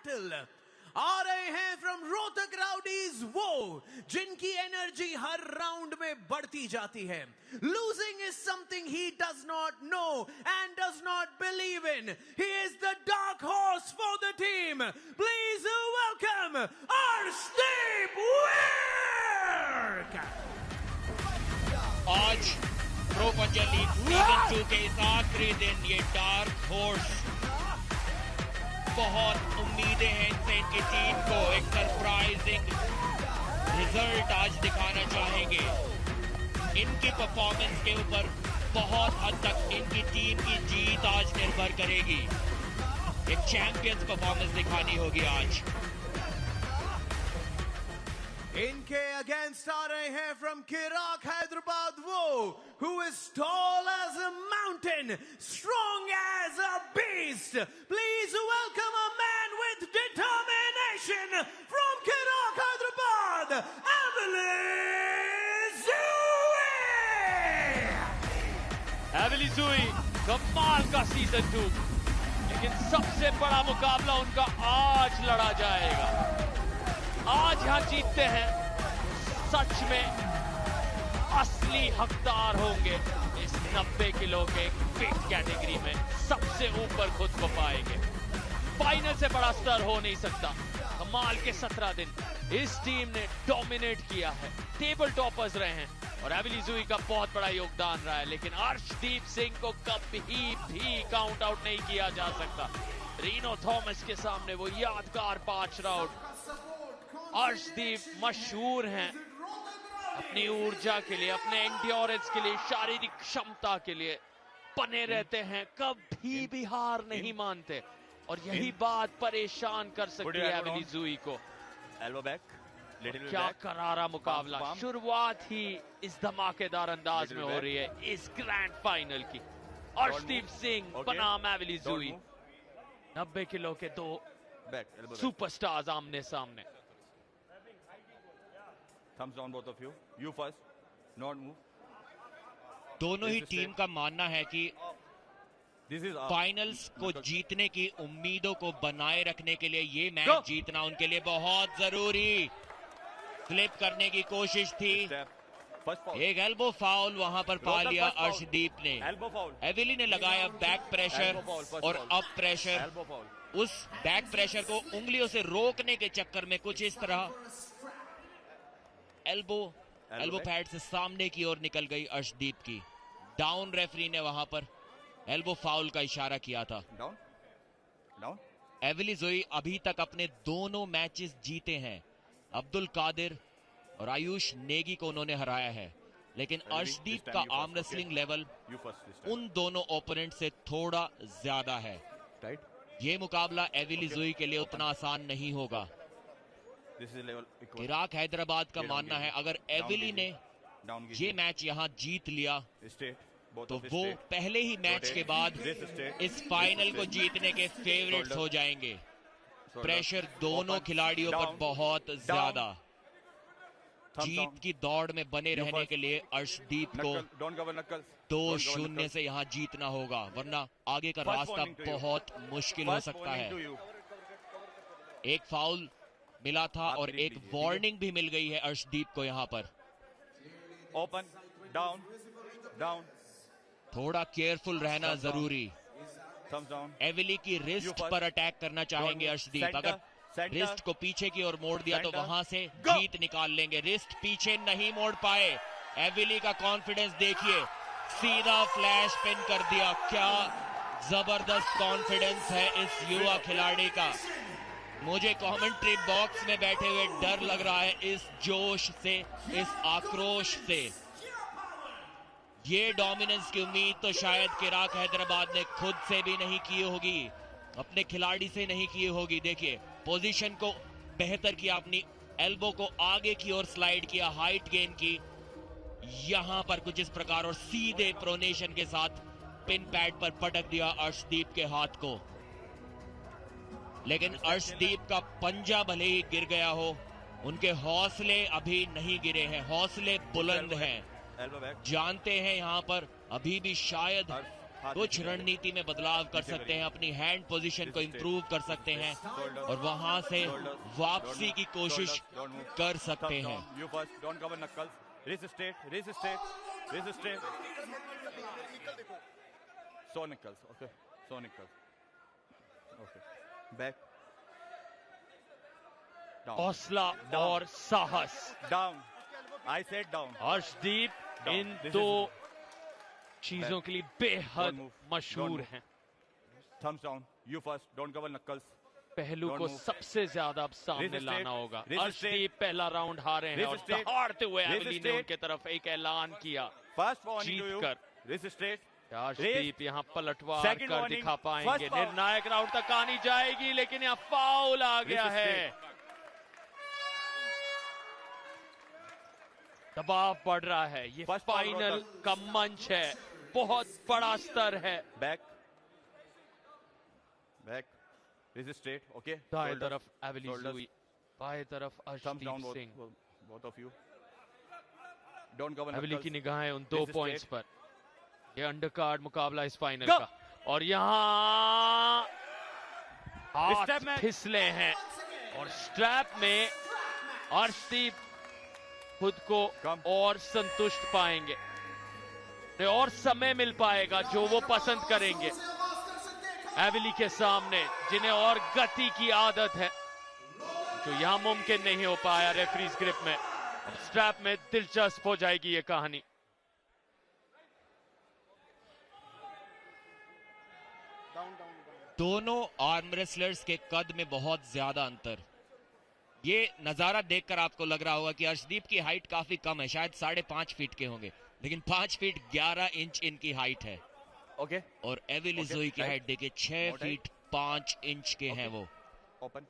battle. आ रहे हैं from Rohtak rowdies वो जिनकी एनर्जी हर राउंड में बढ़ती जाती है. Losing is something he does not know and does not believe in. He is the dark horse for the team. Please welcome Arshdeep Virk. आज प्रो पंजाब लीग सीजन 2 के इस आखिरी दिन ये डार्क हॉर्स, बहुत उम्मीदें हैं इनसे. इनकी टीम को एक सरप्राइजिंग रिजल्ट आज दिखाना चाहेंगे. इनकी परफॉर्मेंस के ऊपर बहुत हद तक इनकी टीम की जीत आज निर्भर करेगी. एक चैंपियंस परफॉर्मेंस दिखानी होगी आज. इनके अगेंस्ट आ रहे हैं फ्रॉम किराक हैदराबाद वो who is tall as a mountain, strong as a beast. Please welcome a man with determination from Kirak Hyderabad, Avili Zui. Avili Zui कमाल का सीजन 2, लेकिन सबसे बड़ा मुकाबला उनका आज लड़ा जाएगा. आज यहां जीतते हैं सच में असली हकदार होंगे. इस 90 किलो के वेट कैटेगरी में सबसे ऊपर खुद को पाएंगे. फाइनल से बड़ा स्तर हो नहीं सकता. कमाल के 17 दिन इस टीम ने डोमिनेट किया है. टेबल टॉपर्स रहे हैं और एविली जुई का बहुत बड़ा योगदान रहा है. लेकिन अर्शदीप सिंह को कभी भी काउंट आउट नहीं किया जा सकता. रीनो थॉमस के सामने वो यादगार 5 राउंड. अर्शदीप मशहूर हैं अपनी ऊर्जा के लिए, अपने एंड्योरेंस के लिए, शारीरिक क्षमता के लिए बने रहते हैं. कभी भी हार नहीं मानते और यही बात परेशान कर सकती है एविली जुई को. क्या करारा मुकाबला. शुरुआत ही इस धमाकेदार अंदाज में हो रही है इस ग्रैंड फाइनल की. अर्शदीप सिंह बनाम एविली जुई, 90 किलो के 2 सुपरस्टार्स आमने सामने. Thumbs down both of you. You first. Not move. दोनों ही टीम का मानना है कि फाइनल्स को जीतने की उम्मीदों को बनाए रखने के लिए ये मैच जीतना उनके लिए बहुत जरूरी. फ्लिप करने की कोशिश थी. एक एल्बो फाउल वहां पर पा लिया अर्शदीप ने. एविली ने लगाया बैक प्रेशर और अप प्रेशर. उस बैक प्रेशर को उंगलियों से रोकने के चक्कर में कुछ इस तरह एल्बो पैड से सामने की ओर निकल गई अर्शदीप की. डाउन रेफरी ने वहां पर एल्बो फाउल का इशारा किया था. डाउन. एविली जुई अभी तक अपने दोनों मैचेस जीते हैं. अब्दुल कादिर और आयुष नेगी को उन्होंने हराया है. लेकिन अर्शदीप का आर्म रेसलिंग लेवल उन दोनों ओपोनेंट से थोड़ा ज्यादा है. ये मुकाबला एविली जुई के लिए उतना आसान नहीं होगा. किराक हैदराबाद का मानना है अगर एविली ने ये मैच यहां जीत लिया तो वो पहले ही मैच के बाद इस फाइनल को जीतने के फेवरेट्स हो जाएंगे. प्रेशर दोनों खिलाड़ियों पर बहुत ज्यादा. जीत की दौड़ में बने रहने के लिए अर्शदीप को 2-0 से यहां जीतना होगा, वरना आगे का रास्ता बहुत मुश्किल हो सकता है. एक फाउल मिला था और एक वार्निंग भी मिल गई है अर्शदीप को यहां पर. ओपन. डाउन. थोड़ा केयरफुल रहना जरूरी. एविली की रिस्ट पर अटैक करना चाहेंगे अर्शदीप. अगर रिस्ट को पीछे की ओर मोड़ दिया तो वहां से जीत निकाल लेंगे. रिस्ट पीछे नहीं मोड़ पाए. एविली का कॉन्फिडेंस देखिए, सीधा फ्लैश पिन कर दिया. क्या जबरदस्त कॉन्फिडेंस है इस युवा खिलाड़ी का. मुझे कमेंट्री बॉक्स में बैठे हुए डर लग रहा है इस जोश से, इस आक्रोश से. ये डोमिनेंस की उम्मीद तो शायद किराक हैदराबाद ने खुद से भी नहीं की होगी, अपने खिलाड़ी से नहीं की होगी. देखिए पोजीशन को बेहतर किया, अपनी एल्बो को आगे की ओर स्लाइड किया, हाइट गेन की. यहां पर कुछ इस प्रकार और सीधे प्रोनेशन के साथ पिन पैड पर पटक दिया अर्शदीप के हाथ को. लेकिन अर्शदीप का पंजा भले ही गिर गया हो, उनके हौसले अभी नहीं गिरे हैं. हौसले बुलंद हैं. जानते हैं यहां पर अभी भी शायद कुछ रणनीति में बदलाव कर सकते हैं, अपनी हैंड पोजीशन को इंप्रूव कर सकते हैं और वहां से वापसी की कोशिश कर सकते हैं। हौसला और साहस। Down, I said down. Arshdeep इन दो चीजों के लिए बेहद मशहूर हैं। Thumbs down, you first, don't cover knuckles. पहलू को सबसे ज्यादा अब सामने लाना होगा। अर्शदीप पहला राउंड हारे हैं और दहाड़ते हुए एवली ने उनके तरफ एक ऐलान किया जीत कर। अर्शदीप यहाँ पलटवार कर दिखा पाएंगे। निर्णायक राउंड तक आनी जाएगी, लेकिन यहाँ फाउल आ गया है। दबाव बढ़ रहा है, ये फाइनल का मंच है, बहुत बड़ा स्तर है। Back back, straight, okay. दाएं तरफ एवली ज़ोई, बाएं तरफ Arshdeep Singh. Both of you don't cover. एवली की निगाहें उन 2 पॉइंट्स पर। ये अंडरकार्ड मुकाबला इस फाइनल का, और यहाँ हाथ फिसले हैं और स्ट्रैप में अर्शदीप खुद को और संतुष्ट पाएंगे और समय मिल पाएगा जो वो पसंद करेंगे एवली के सामने, जिन्हें और गति की आदत है, जो यहां मुमकिन नहीं हो पाया रेफरीज ग्रिप में। स्ट्रैप में दिलचस्प हो जाएगी ये कहानी। दोनों आर्म रेसलर्स के कद में बहुत ज्यादा अंतर। ये नजारा देखकर आपको लग रहा होगा कि अर्शदीप की हाइट काफी कम है, शायद 5.5 फीट के होंगे, लेकिन 5 फीट 11 इंच इनकी हाइट है। ओके। और एवली ज़ोई की हाइट देखिए 6 फीट 5 इंच के हैं वो। ओपन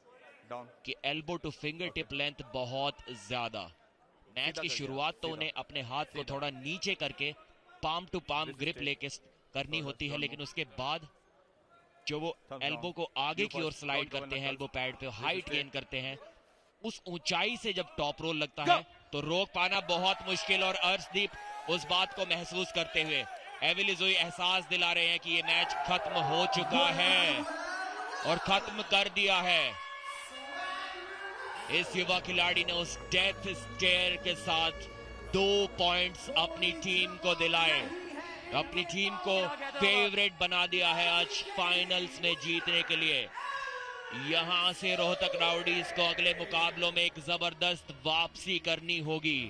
डाउन कि elbow two finger tip length बहुत ज्यादा। मैच की शुरुआत तो उन्हें अपने हाथ को थोड़ा नीचे करके पाम टू पाम ग्रिप लेके करनी होती है, लेकिन उसके बाद जो वो एल्बो को आगे की ओर स्लाइड करते हैं, एल्बो पैड पे हाइट गेन करते हैं, उस ऊंचाई से जब टॉप रोल लगता है तो रोक पाना बहुत मुश्किल। और अर्शदीप उस बात को महसूस करते हुए एवली ज़ोई एहसास दिला रहे हैं कि ये मैच खत्म हो चुका है और खत्म कर दिया है। इस युवा खिलाड़ी ने उस डेथ स्टेयर के साथ 2 पॉइंट्स अपनी टीम को दिलाए, अपनी टीम को फेवरेट बना दिया है आज फाइनल्स में जीतने के लिए। यहां से रोहतक राउडीज को अगले मुकाबलों में एक जबरदस्त वापसी करनी होगी।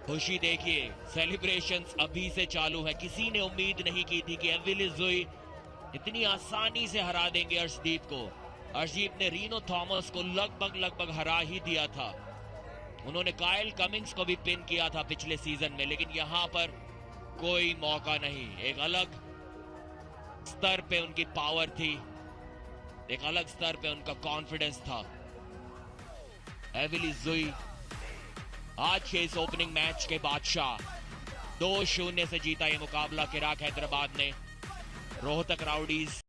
खुशी देखिए, सेलिब्रेशंस अभी से चालू है। किसी ने उम्मीद नहीं की थी कि एवली ज़ोई इतनी आसानी से हरा देंगे अर्शदीप को। अर्शदीप ने रीनो थॉमस को लगभग हरा ही दिया था। उन्होंने काइल कमिंग्स को भी पिन किया था पिछले सीजन में, लेकिन यहां पर कोई मौका नहीं। एक अलग स्तर पे उनकी पावर थी, एक अलग स्तर पे उनका कॉन्फिडेंस था। एवली ज़ोई आज के इस ओपनिंग मैच के बादशाह। 2-0 से जीता ये मुकाबला किराक हैदराबाद ने। रोहतक राउडीज